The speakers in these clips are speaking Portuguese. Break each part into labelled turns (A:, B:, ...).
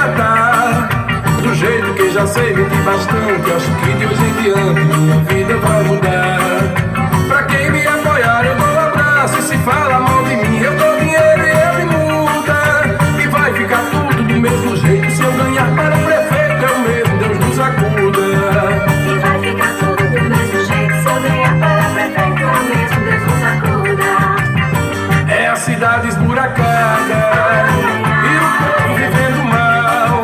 A: tratar do jeito que já sei mentir bastante. Acho que de hoje em diante minha vida vai mudar. Pra quem me apoiar eu dou abraço, e se fala mal de mim eu dou dinheiro e ele muda. E vai ficar tudo do mesmo jeito. Se eu ganhar para o prefeito é o mesmo, Deus nos acuda.
B: E vai ficar tudo do mesmo jeito. Se eu ganhar para o prefeito é o mesmo, Deus nos acuda.
A: É a cidade esburacada e o povo vivendo mal.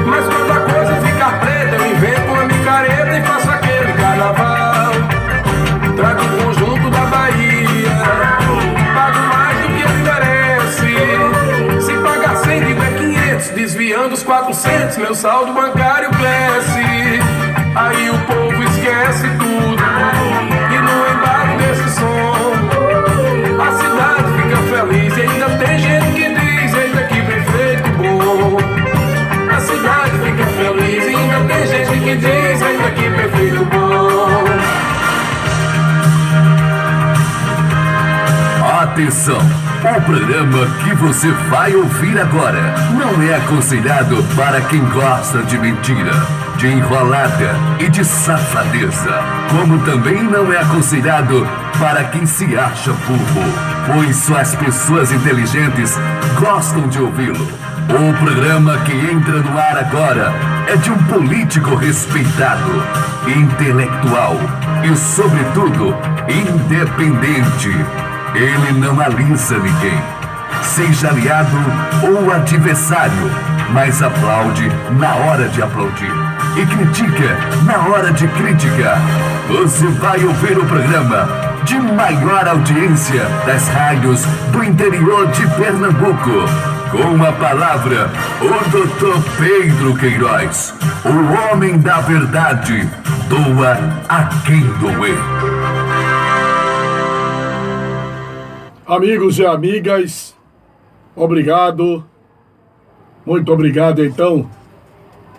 A: Mas quando a coisa ficar preta eu invento uma micareta e faço aquele carnaval. Trago o conjunto da Bahia, pago mais do que merece. Se pagar 100 digo é 500, desviando os 400 meu saldo bancário cresce. Aí o povo esquece tudo e no embalo desse som a cidade fica feliz. E ainda tem gente que diz: eita que prefeito bom. A cidade fica feliz e ainda tem gente que diz: eita que prefeito bom.
C: Atenção! O programa que você vai ouvir agora não é aconselhado para quem gosta de mentira, de enrolada e de safadeza, como também não é aconselhado para quem se acha burro, pois só as pessoas inteligentes gostam de ouvi-lo. O programa que entra no ar agora é de um político respeitado, intelectual e, sobretudo, independente. Ele não alisa ninguém, seja aliado ou adversário, mas aplaude na hora de aplaudir e critica na hora de criticar. Você vai ouvir o programa de maior audiência das rádios do interior de Pernambuco. Com a palavra, o Dr. Pedro Queiroz, o homem da verdade, doa a quem doer.
D: Amigos e amigas, obrigado, muito obrigado então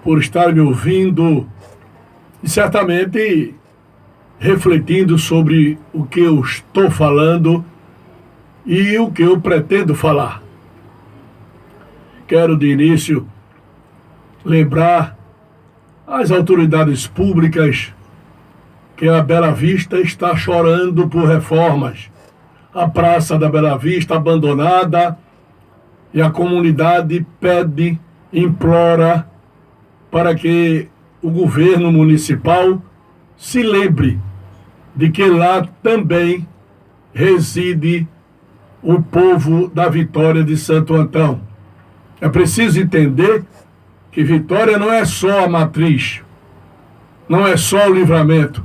D: por estar me ouvindo e certamente refletindo sobre o que eu estou falando e o que eu pretendo falar. Quero de início lembrar às autoridades públicas que a Bela Vista está chorando por reformas. A Praça da Bela Vista abandonada e a comunidade pede, implora para que o governo municipal se lembre de que lá também reside o povo da Vitória de Santo Antão. É preciso entender que Vitória não é só a matriz, não é só o Livramento.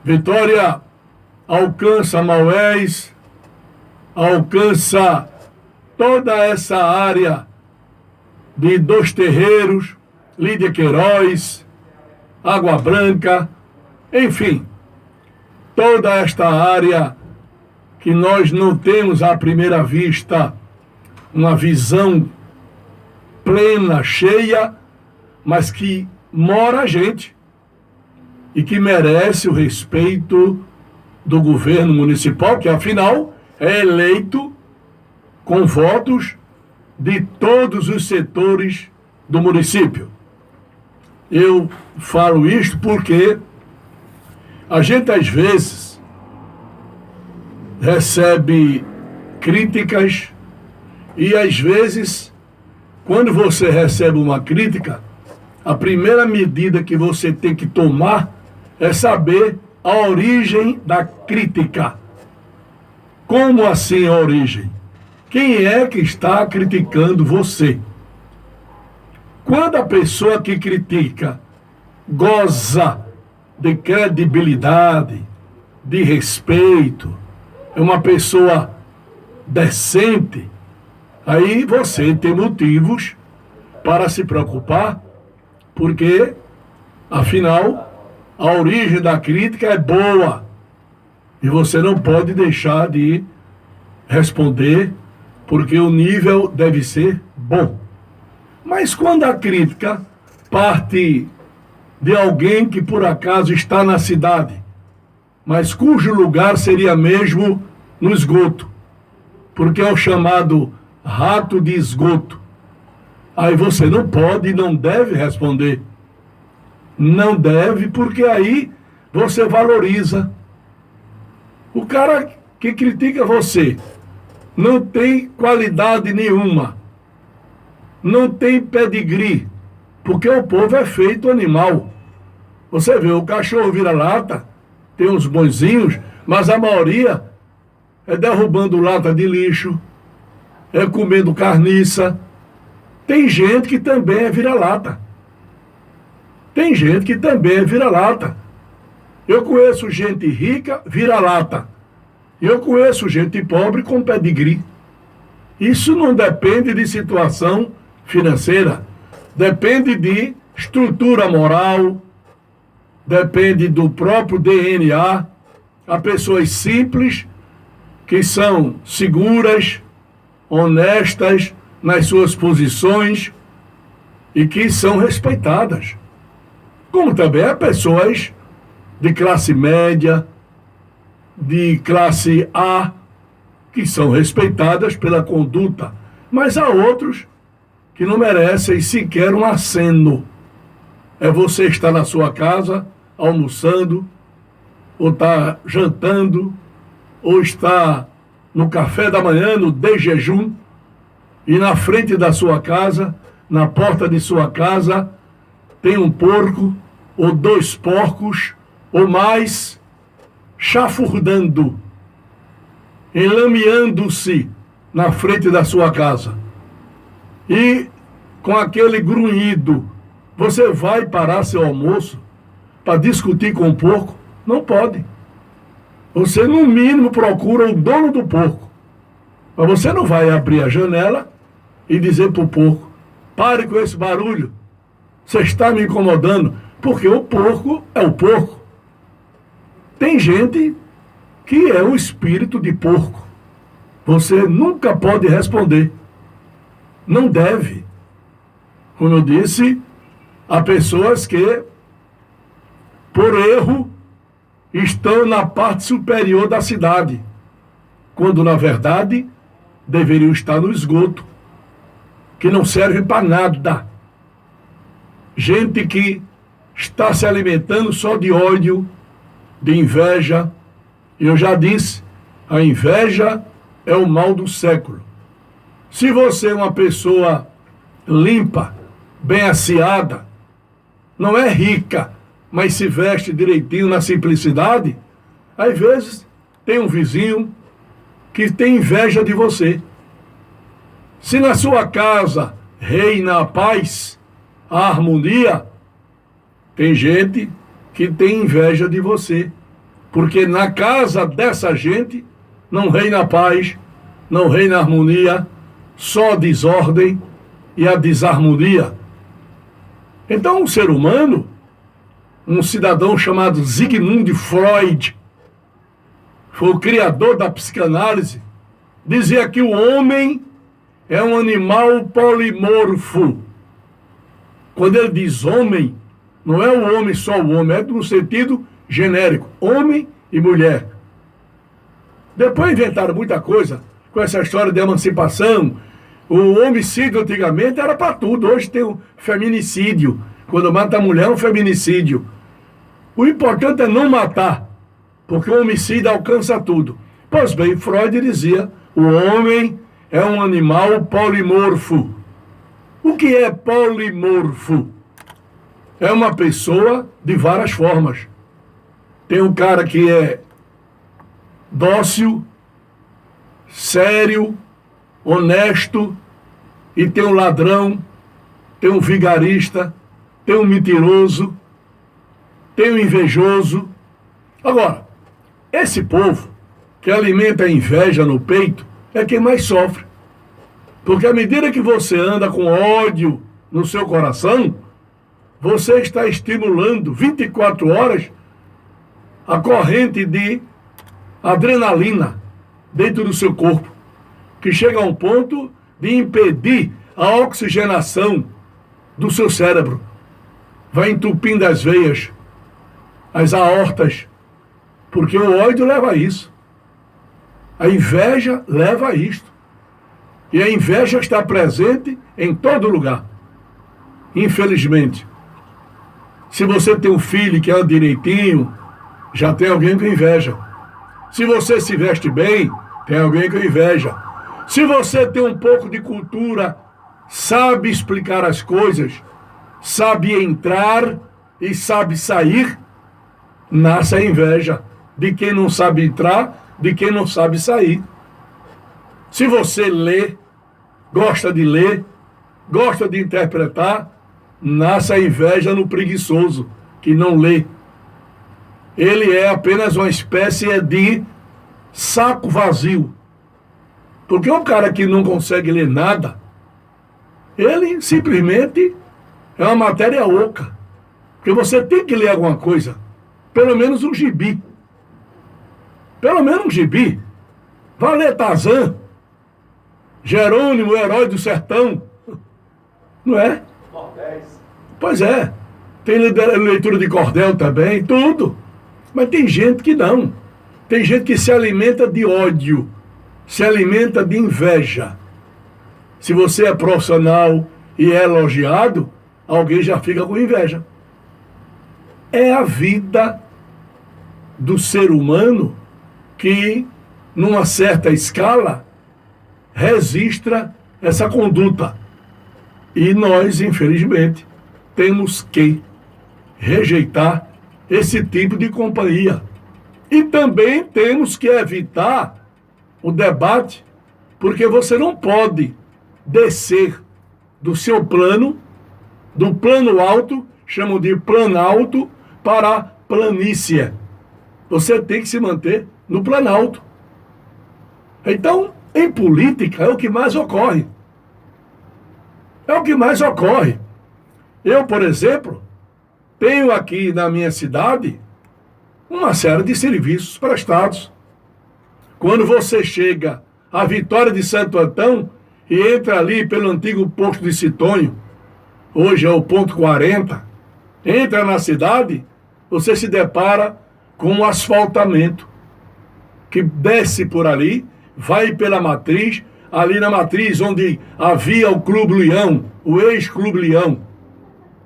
D: Vitória alcança Maués, alcança toda essa área de Dois Terreiros, Lídia Queiroz, Água Branca, enfim, toda esta área que nós não temos à primeira vista uma visão plena, cheia, mas que mora gente e que merece o respeito do governo municipal, que afinal é eleito com votos de todos os setores do município. Eu falo isto porque a gente às vezes recebe críticas e às vezes, quando você recebe uma crítica, a primeira medida que você tem que tomar é saber a origem da crítica. Como assim a origem? Quem é que está criticando você? Quando a pessoa que critica goza de credibilidade, de respeito, é uma pessoa decente, aí você tem motivos para se preocupar, porque, afinal, a origem da crítica é boa e você não pode deixar de responder, porque o nível deve ser bom. Mas quando a crítica parte de alguém que por acaso está na cidade, mas cujo lugar seria mesmo no esgoto, porque é o chamado rato de esgoto. Aí você não pode e não deve responder. Não deve, porque aí você valoriza. O cara que critica você não tem qualidade nenhuma, não tem pedigree, porque o povo é feito animal. Você vê, o cachorro vira-lata, tem uns bonzinhos, mas a maioria é derrubando lata de lixo, é comendo carniça. Tem gente que também é vira-lata. Tem gente que também é vira-lata. Eu conheço gente rica, vira-lata. Eu conheço gente pobre com pedigree. Isso não depende de situação financeira. Depende de estrutura moral, depende do próprio DNA. Há pessoas simples que são seguras, honestas nas suas posições e que são respeitadas. Como também há pessoas de classe média, de classe A, que são respeitadas pela conduta, mas há outros que não merecem sequer um aceno. É você estar na sua casa, almoçando, ou está jantando, ou está no café da manhã, no de jejum, e na frente da sua casa, na porta de sua casa, tem um porco, ou 2 porcos, ou mais, chafurdando, enlameando-se na frente da sua casa. E com aquele grunhido, você vai parar seu almoço para discutir com o porco? Não pode. Você, no mínimo, procura o dono do porco. Mas você não vai abrir a janela e dizer para o porco: pare com esse barulho, você está me incomodando, porque o porco é o porco. Tem gente que é o espírito de porco. Você nunca pode responder. Não deve. Como eu disse, há pessoas que, por erro, estão na parte superior da cidade, quando, na verdade, deveriam estar no esgoto, que não serve para nada. Gente que está se alimentando só de ódio, de inveja. Eu já disse, a inveja é o mal do século. Se você é uma pessoa limpa, bem asseada, não é rica, mas se veste direitinho na simplicidade, às vezes tem um vizinho que tem inveja de você. Se na sua casa reina a paz, a harmonia, tem gente que tem inveja de você, porque na casa dessa gente não reina a paz, não reina a harmonia, só a desordem e a desarmonia. Então, um ser humano, um cidadão chamado Sigmund Freud, foi o criador da psicanálise, dizia que o homem é um animal polimorfo. Quando ele diz homem, não é o homem só o homem, é no sentido genérico, homem e mulher. Depois inventaram muita coisa com essa história de emancipação. O homicídio antigamente era para tudo, hoje tem o feminicídio. Quando mata a mulher é um feminicídio. O importante é não matar, porque o homicídio alcança tudo. Pois bem, Freud dizia, o homem é um animal polimorfo. O que é polimorfo? É uma pessoa de várias formas. Tem um cara que é dócil, sério, honesto, e tem um ladrão, tem um vigarista, tem um mentiroso, tem um invejoso. Agora, esse povo que alimenta a inveja no peito é quem mais sofre. Porque à medida que você anda com ódio no seu coração, você está estimulando 24 horas a corrente de adrenalina dentro do seu corpo, que chega a um ponto de impedir a oxigenação do seu cérebro. Vai entupindo as veias, as aortas, porque o ódio leva a isso. A inveja leva a isto. E a inveja está presente em todo lugar. Infelizmente. Se você tem um filho que anda direitinho, já tem alguém com inveja. Se você se veste bem, tem alguém com inveja. Se você tem um pouco de cultura, sabe explicar as coisas, sabe entrar e sabe sair, nasce a inveja de quem não sabe entrar, de quem não sabe sair. Se você lê, gosta de interpretar, nasce a inveja no preguiçoso, que não lê. Ele é apenas uma espécie de saco vazio. Porque um cara que não consegue ler nada, ele simplesmente é uma matéria oca. Porque você tem que ler alguma coisa. Pelo menos um gibi. Pelo menos um gibi. Vai ler Tarzan, Jerônimo, o herói do sertão. Não é? Pois é. Tem leitura de cordel também, tudo. Mas tem gente que não. Tem gente que se alimenta de ódio, se alimenta de inveja. Se você é profissional e é elogiado, alguém já fica com inveja. É a vida do ser humano que, numa certa escala, registra essa conduta. E nós, infelizmente, temos que rejeitar esse tipo de companhia. E também temos que evitar o debate, porque você não pode descer do seu plano, do plano alto, chamam de planalto, para a planície. Você tem que se manter no planalto. Então, em política, é o que mais ocorre. É o que mais ocorre. Eu, por exemplo, tenho aqui na minha cidade uma série de serviços prestados. Quando você chega à Vitória de Santo Antão e entra ali pelo antigo posto de Citonho, hoje é o ponto 40, entra na cidade, você se depara com um asfaltamento que desce por ali, vai pela Matriz, ali na Matriz onde havia o Clube Leão, o ex-Clube Leão,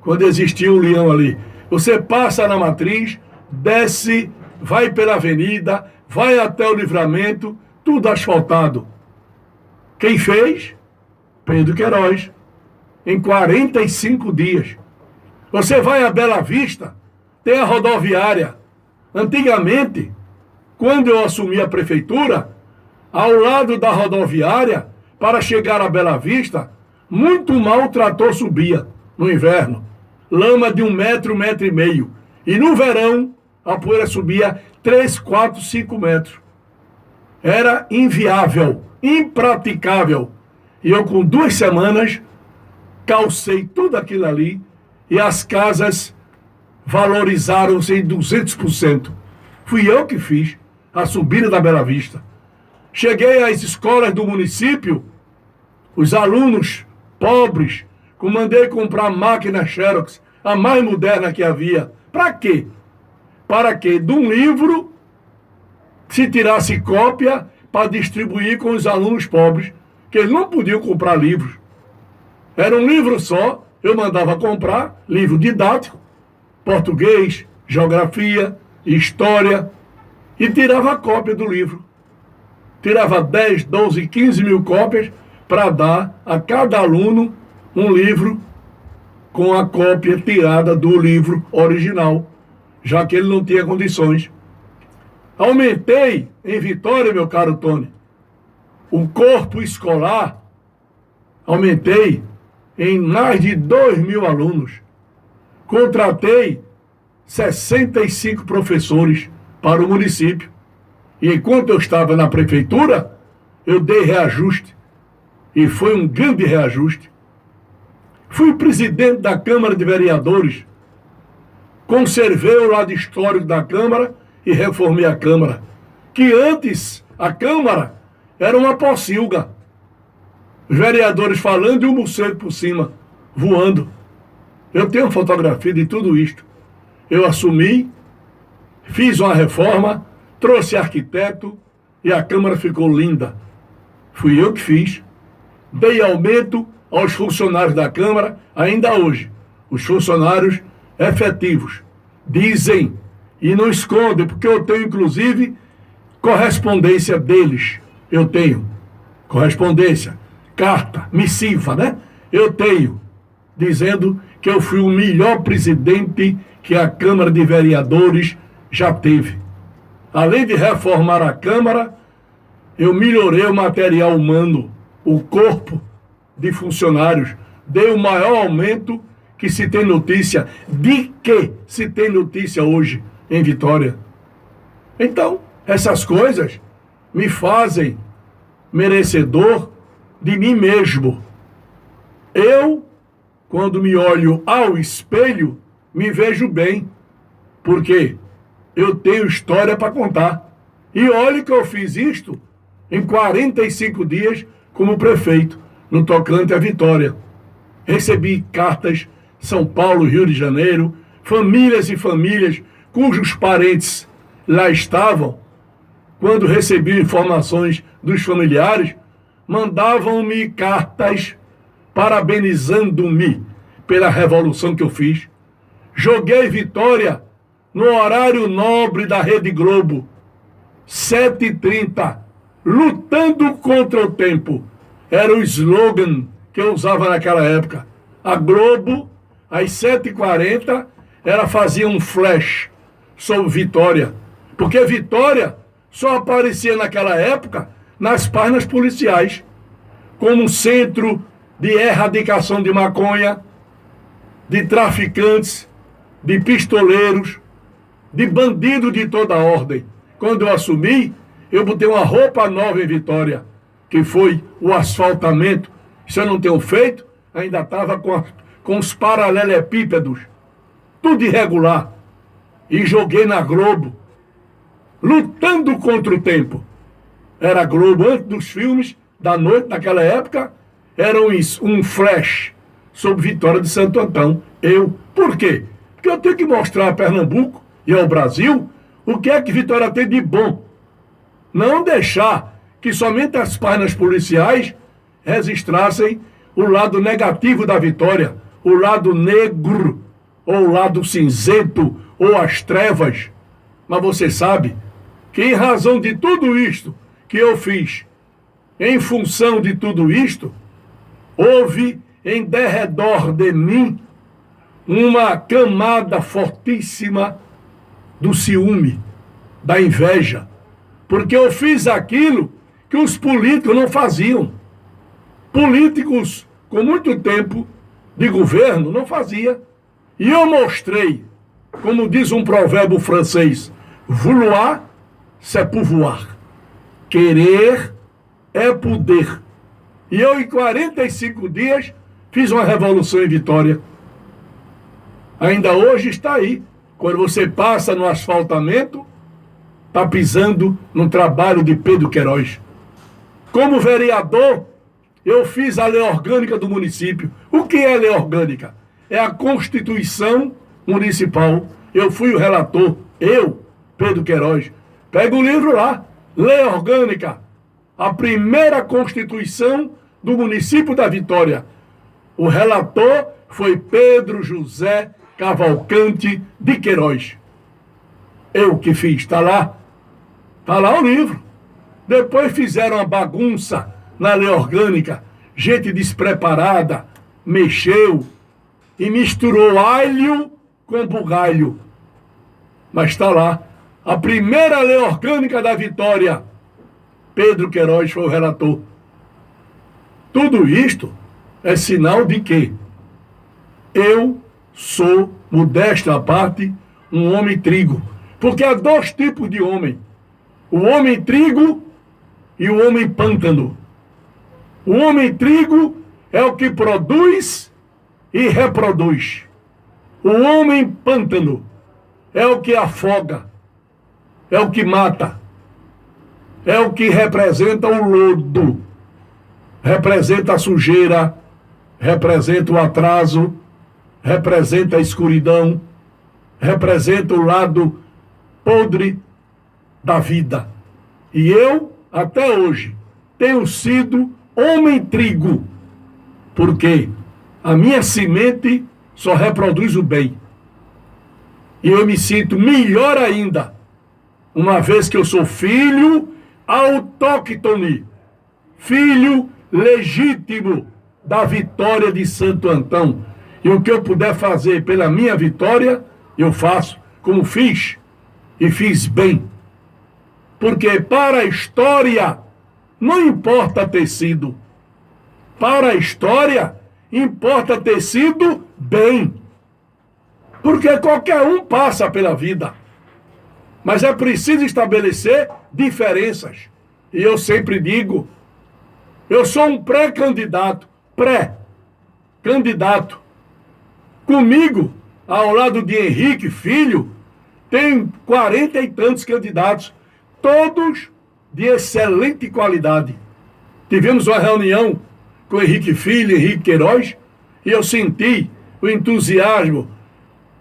D: quando existia o Leão ali. Você passa na Matriz, desce, vai pela avenida, vai até o Livramento, tudo asfaltado. Quem fez? Pedro Queiroz, em 45 dias. Você vai a Bela Vista, tem a rodoviária. Antigamente, quando eu assumi a prefeitura, ao lado da rodoviária, para chegar a Bela Vista, muito mal o trator subia no inverno. Lama de 1 metro, 1,5 metro. E no verão, a poeira subia 3, 4, 5 metros. Era inviável, impraticável. E eu, com 2 semanas, calcei tudo aquilo ali e as casas valorizaram-se em 200%. Fui eu que fiz a subida da Bela Vista. Cheguei às escolas do município, os alunos pobres, mandei comprar máquina Xerox, a mais moderna que havia. Para quê? Para que de um livro se tirasse cópia para distribuir com os alunos pobres, que eles não podiam comprar livros. Era um livro só, eu mandava comprar livro didático, português, geografia, história, e tirava a cópia do livro. Tirava 10, 12, 15 mil cópias para dar a cada aluno um livro com a cópia tirada do livro original, já que ele não tinha condições. Aumentei em Vitória, meu caro Tony, o corpo escolar, aumentei em mais de 2.000 alunos. Contratei 65 professores para o município. E enquanto eu estava na prefeitura, eu dei reajuste. E foi um grande reajuste. Fui presidente da Câmara de Vereadores. Conservei o lado histórico da Câmara e reformei a Câmara. Que antes a Câmara era uma pocilga. Os vereadores falando e o morcego por cima, voando. Eu tenho fotografia de tudo isto. Eu assumi, fiz uma reforma, trouxe arquiteto e a Câmara ficou linda. Fui eu que fiz. dei aumento aos funcionários da Câmara, ainda hoje. Os funcionários efetivos dizem e não escondem, porque eu tenho, inclusive, correspondência deles. Eu tenho correspondência, carta, missiva, né? Eu tenho, dizendo que eu fui o melhor presidente que a Câmara de Vereadores já teve. Além de reformar a Câmara, eu melhorei o material humano, o corpo de funcionários, dei o maior aumento que se tem notícia, de que se tem notícia hoje em Vitória. Então, essas coisas me fazem merecedor de mim mesmo. Eu, quando me olho ao espelho, me vejo bem, porque eu tenho história para contar. E olhe que eu fiz isto em 45 dias como prefeito, no tocante à Vitória. Recebi cartas São Paulo, Rio de Janeiro, famílias e famílias cujos parentes lá estavam, quando recebi informações dos familiares, mandavam-me cartas parabenizando-me pela revolução que eu fiz. Joguei Vitória no horário nobre da Rede Globo, 7h30, lutando contra o tempo. Era o slogan que eu usava naquela época. A Globo, às 7h40, ela fazia um flash sobre Vitória. Porque Vitória só aparecia naquela época nas páginas policiais, como um centro de erradicação de maconha, de traficantes, de pistoleiros, de bandidos de toda ordem. Quando eu assumi, eu botei uma roupa nova em Vitória, que foi o asfaltamento. Se eu não tenho feito, ainda estava com os paralelepípedos, tudo irregular. E joguei na Globo, lutando contra o tempo. Era a Globo, antes dos filmes da noite, naquela época, era um flash sobre Vitória de Santo Antão. Por quê? Porque eu tenho que mostrar a Pernambuco e ao Brasil o que é que Vitória tem de bom. Não deixar que somente as páginas policiais registrassem o lado negativo da Vitória, o lado negro, ou o lado cinzento, ou as trevas. Mas você sabe que em razão de tudo isto que eu fiz, em função de tudo isto, houve em derredor de mim uma camada fortíssima do ciúme, da inveja, porque eu fiz aquilo que os políticos não faziam. Políticos com muito tempo de governo não faziam. E eu mostrei, como diz um provérbio francês, vouloir, c'est pouvoir. Querer é poder. E eu, em 45 dias, fiz uma revolução em Vitória. Ainda hoje está aí. Quando você passa no asfaltamento, está pisando no trabalho de Pedro Queiroz. Como vereador, eu fiz a lei orgânica do município. O que é a lei orgânica? É a Constituição Municipal. Eu fui o relator, Pedro Queiroz. Pega o livro lá, Lei Orgânica, a primeira Constituição do município da Vitória. O relator foi Pedro José Cavalcante de Queiroz. Eu que fiz, está lá o livro. Depois fizeram uma bagunça na lei orgânica, gente despreparada, mexeu e misturou alho com bugalho. Mas está lá, a primeira lei orgânica da Vitória. Pedro Queiroz foi o relator. Tudo isto é sinal de que eu sou, modesta à parte, um homem trigo. Porque há dois tipos de homem: o homem trigo e o homem pântano. O homem trigo é o que produz e reproduz. O homem pântano é o que afoga, é o que mata, é o que representa o lodo, representa a sujeira, representa o atraso, representa a escuridão, representa o lado podre da vida. E eu, até hoje, tenho sido homem trigo, porque a minha semente só reproduz o bem. E eu me sinto melhor ainda, uma vez que eu sou filho autóctone, filho legítimo da vitória de Santo Antão. E o que eu puder fazer pela minha vitória, eu faço, como fiz, e fiz bem. Porque para a história, não importa ter sido. Para a história, importa ter sido bem. Porque qualquer um passa pela vida. Mas é preciso estabelecer diferenças. E eu sempre digo, eu sou um pré-candidato. Pré-candidato. Comigo, ao lado de Henrique Filho, tem 40 e tantos candidatos, todos de excelente qualidade. Tivemos uma reunião com Henrique Filho, Henrique Queiroz, e eu senti o entusiasmo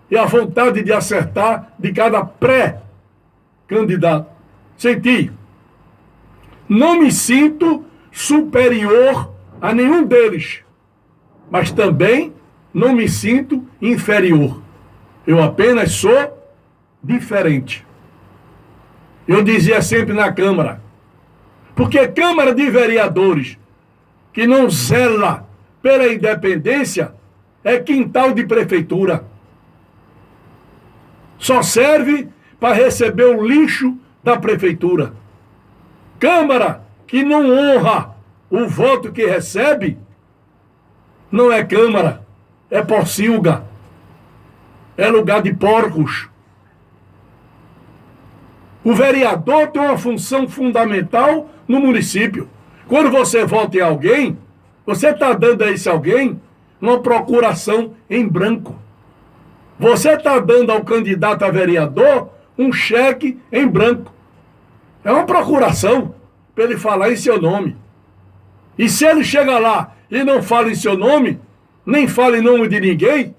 D: e a vontade de acertar de cada pré-candidato. Senti. Não me sinto superior a nenhum deles, mas também não me sinto inferior. Eu apenas sou diferente. Eu dizia sempre na Câmara, porque Câmara de Vereadores que não zela pela independência é quintal de prefeitura. Só serve para receber o lixo da prefeitura. Câmara que não honra o voto que recebe não é Câmara, é pocilga, é lugar de porcos. O vereador tem uma função fundamental no município. Quando você vota em alguém, você está dando a esse alguém uma procuração em branco. Você está dando ao candidato a vereador um cheque em branco. É uma procuração para ele falar em seu nome. E se ele chega lá e não fala em seu nome, nem fala em nome de ninguém,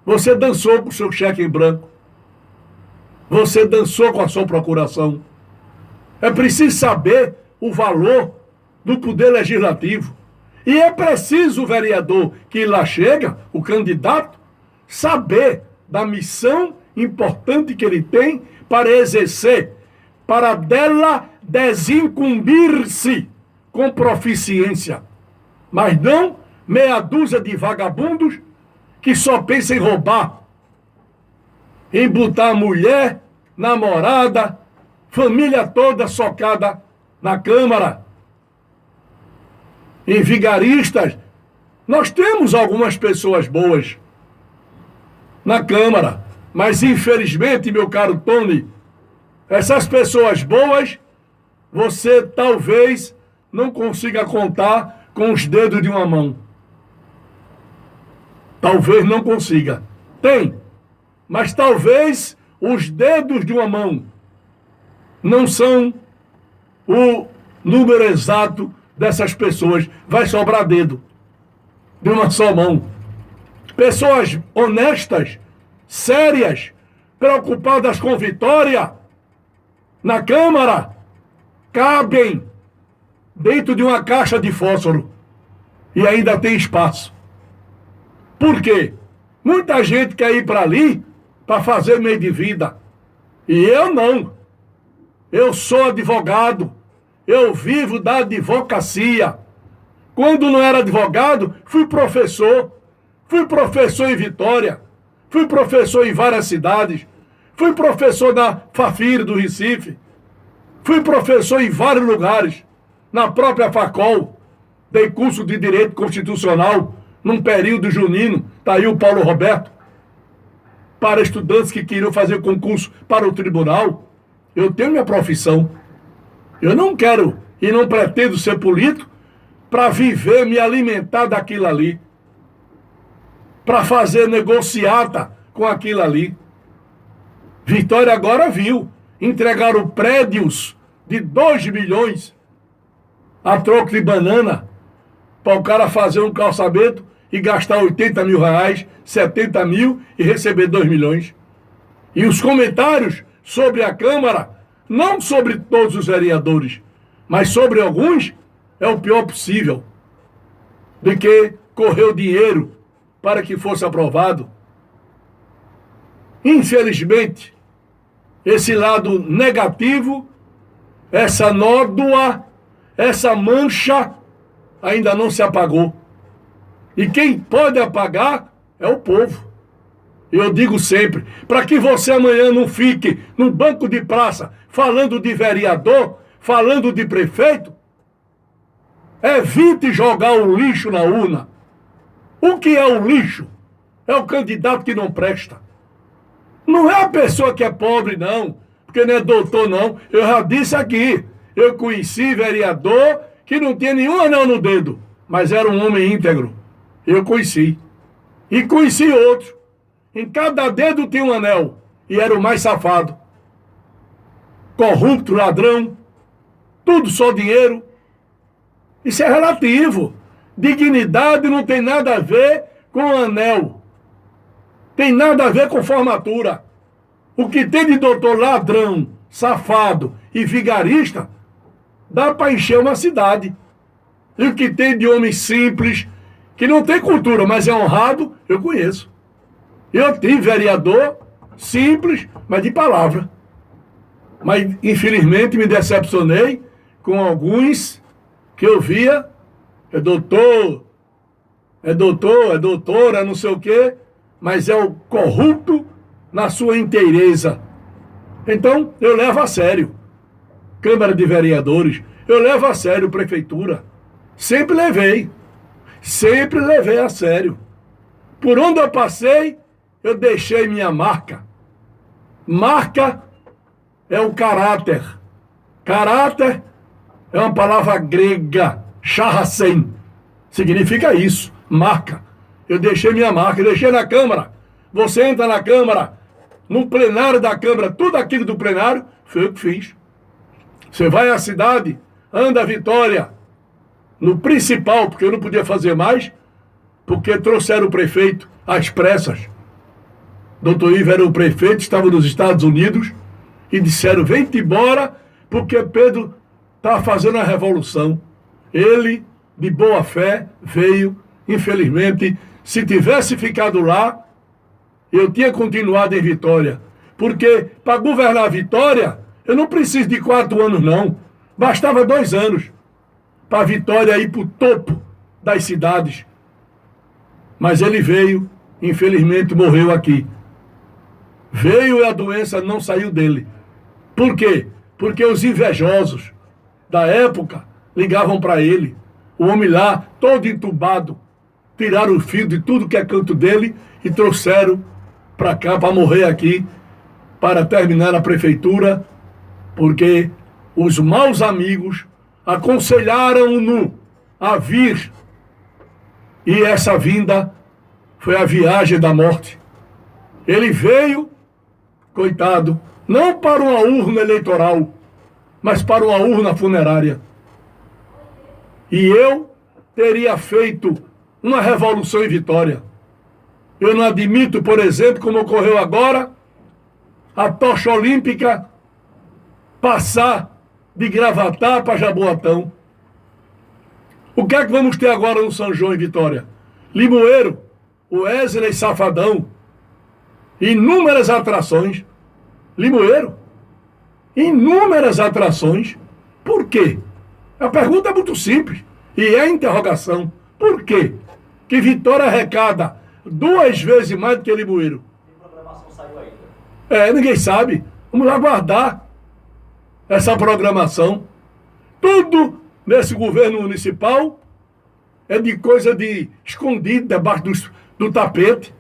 D: você dançou com o seu cheque em branco. Você dançou com a sua procuração. É preciso saber o valor do poder legislativo. E é preciso o vereador que lá chega, o candidato, saber da missão importante que ele tem para exercer, para dela desincumbir-se com proficiência. Mas não meia dúzia de vagabundos que só pensam em roubar, em botar a mulher, namorada, família toda socada na Câmara. Em vigaristas, nós temos algumas pessoas boas na Câmara, mas infelizmente, meu caro Tony, essas pessoas boas, você talvez não consiga contar com os dedos de uma mão. Talvez não consiga. Tem, mas talvez os dedos de uma mão não são o número exato dessas pessoas. Vai sobrar dedo de uma só mão. Pessoas honestas, sérias, preocupadas com vitória, na Câmara, cabem dentro de uma caixa de fósforo e ainda tem espaço. Por quê? Muita gente quer ir para ali para fazer meio de vida. E eu não. Eu sou advogado. Eu vivo da advocacia. Quando não era advogado, fui professor. Fui professor em Vitória. Fui professor em várias cidades. Fui professor na Fafiri do Recife. Fui professor em vários lugares. Na própria Facol. Dei curso de Direito Constitucional num período junino. Está aí o Paulo Roberto. Para estudantes que queriam fazer concurso para o tribunal. Eu tenho minha profissão. Eu não quero e não pretendo ser político para viver, me alimentar daquilo ali. Para fazer negociata com aquilo ali. Vitória agora viu. Entregaram prédios de 2 milhões a troco de banana para o cara fazer um calçamento e gastar 80 mil reais, 70 mil e receber 2 milhões. E os comentários sobre a Câmara, não sobre todos os vereadores, mas sobre alguns, é o pior possível, de que correu dinheiro para que fosse aprovado. Infelizmente, esse lado negativo, essa nódoa, essa mancha, ainda não se apagou. E quem pode apagar é o povo. Eu digo sempre, para que você amanhã não fique no banco de praça falando de vereador, falando de prefeito, evite jogar o lixo na urna. O que é o lixo? É o candidato que não presta. Não é a pessoa que é pobre, não, porque não é doutor, não. Eu já disse aqui, eu conheci vereador que não tinha nenhum anel no dedo, mas era um homem íntegro. Eu conheci. E conheci outro. Em cada dedo tinha um anel. E era o mais safado. Corrupto, ladrão. Tudo só dinheiro. Isso é relativo. Dignidade não tem nada a ver com anel. Tem nada a ver com formatura. O que tem de doutor ladrão, safado e vigarista, dá para encher uma cidade. E o que tem de homem simples, que não tem cultura, mas é honrado, eu conheço. Eu tive vereador simples, mas de palavra. Mas, infelizmente, me decepcionei com alguns que eu via, é doutora, não sei o quê, mas é o corrupto na sua inteireza. Então, eu levo a sério. Câmara de Vereadores, eu levo a sério Prefeitura. Sempre levei a sério. Por onde eu passei, eu deixei minha marca. Marca é o caráter. Caráter é uma palavra grega, charracem. Significa isso, marca. Eu deixei minha marca, deixei na Câmara. Você entra na Câmara, no plenário da Câmara, tudo aquilo do plenário, foi eu que fiz. Você vai à cidade, anda a Vitória, no principal, porque eu não podia fazer mais, porque trouxeram o prefeito às pressas. Doutor Ivo era o prefeito, estava nos Estados Unidos, e disseram, vem-te embora, porque Pedro está fazendo a revolução. Ele, de boa fé, veio, infelizmente, se tivesse ficado lá, eu tinha continuado em Vitória. Porque para governar a Vitória, eu não preciso de 4 anos, não. Bastava 2 anos para a Vitória ir para o topo das cidades. Mas ele veio, infelizmente morreu aqui. Veio e a doença não saiu dele. Por quê? Porque os invejosos da época ligavam para ele. O homem lá, todo entubado, tiraram o fio de tudo que é canto dele e trouxeram para cá, para morrer aqui, para terminar a prefeitura, porque os maus amigos aconselharam-no a vir. E essa vinda foi a viagem da morte. Ele veio, coitado, não para uma urna eleitoral, mas para uma urna funerária. E eu teria feito uma revolução em Vitória. Eu não admito, por exemplo, como ocorreu agora, a tocha olímpica passar de Gravatá para Jaboatão. O que é que vamos ter agora no São João em Vitória? Limoeiro, o Wesley Safadão, inúmeras atrações. Limoeiro, inúmeras atrações. Por quê? A pergunta é muito simples e é interrogação. Por quê? Que Vitória arrecada 2 vezes mais do que Limoeiro.
E: Que programação saiu ainda?
D: Ninguém sabe. Vamos aguardar essa programação. Tudo nesse governo municipal é de coisa de escondido debaixo do tapete.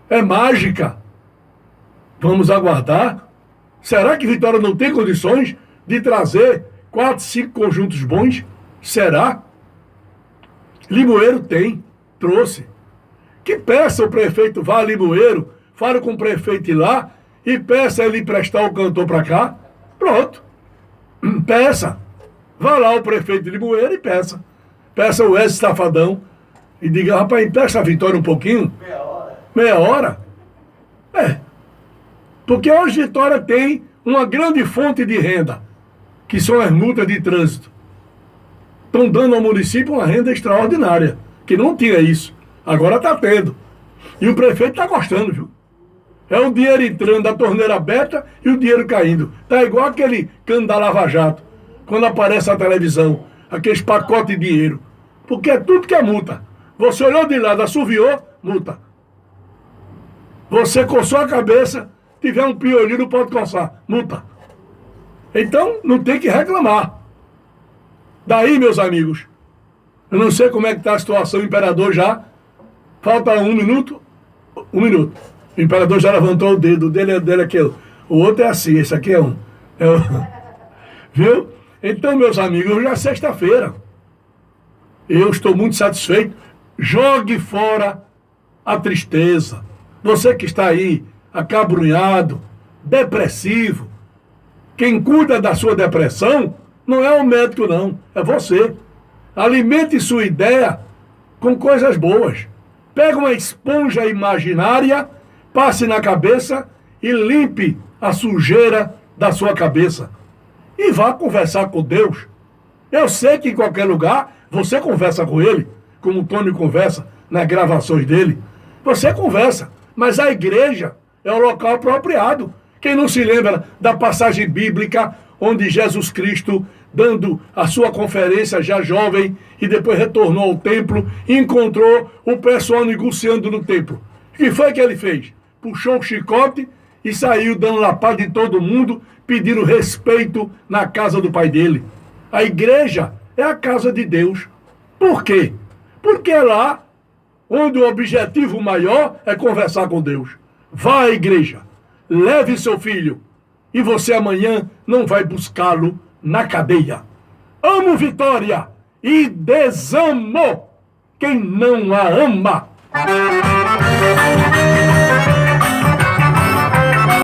D: É mágica. Vamos aguardar. Será que Vitória não tem condições de trazer 4, 5 conjuntos bons? Será? Limoeiro tem, trouxe. Que peça o prefeito vá a Limoeiro, fale com o prefeito ir lá e peça ele emprestar o cantor para cá. Pronto. Peça. Vá lá o prefeito de Limoeiro e peça. Peça o Wesley Safadão e diga, rapaz, empresta a Vitória um pouquinho.
E: Meia hora.
D: Meia hora? Porque hoje Vitória tem uma grande fonte de renda, que são as multas de trânsito. estão dando ao município uma renda extraordinária, que não tinha isso. Agora está tendo. E o prefeito está gostando, viu? É o dinheiro entrando da torneira aberta e o dinheiro caindo. Tá igual aquele cano da Lava Jato, quando aparece na televisão, aqueles pacotes de dinheiro. Porque é tudo que é multa. Você olhou de lado, assoviou, multa. Você coçou a cabeça, tiver um piolinho, não pode coçar, multa. Então, não tem que reclamar. Daí, meus amigos, eu não sei como é que está a situação, o imperador já. Falta 1 minuto. 1 minuto. O imperador já levantou o dedo. O dele é aquele. O outro é assim, esse aqui é um. Viu? Então, meus amigos, hoje é sexta-feira. Eu estou muito satisfeito. Jogue fora a tristeza. Você que está aí, acabrunhado, depressivo. Quem cuida da sua depressão não é o médico, não. É você. Alimente sua ideia com coisas boas. Pega uma esponja imaginária, passe na cabeça e limpe a sujeira da sua cabeça. E vá conversar com Deus. Eu sei que em qualquer lugar você conversa com Ele, como o Tony conversa nas gravações dele. Você conversa, mas a igreja é o local apropriado. Quem não se lembra da passagem bíblica onde Jesus Cristo, dando a sua conferência já jovem, e depois retornou ao templo e encontrou o pessoal negociando no templo. O que foi que ele fez? Puxou o chicote e saiu dando lapada em todo mundo, pedindo respeito na casa do pai dele. A igreja é a casa de Deus. Por quê? Porque é lá onde o objetivo maior é conversar com Deus. Vá à igreja, leve seu filho, e você amanhã não vai buscá-lo na cadeia. Amo Vitória e desamo quem não a ama.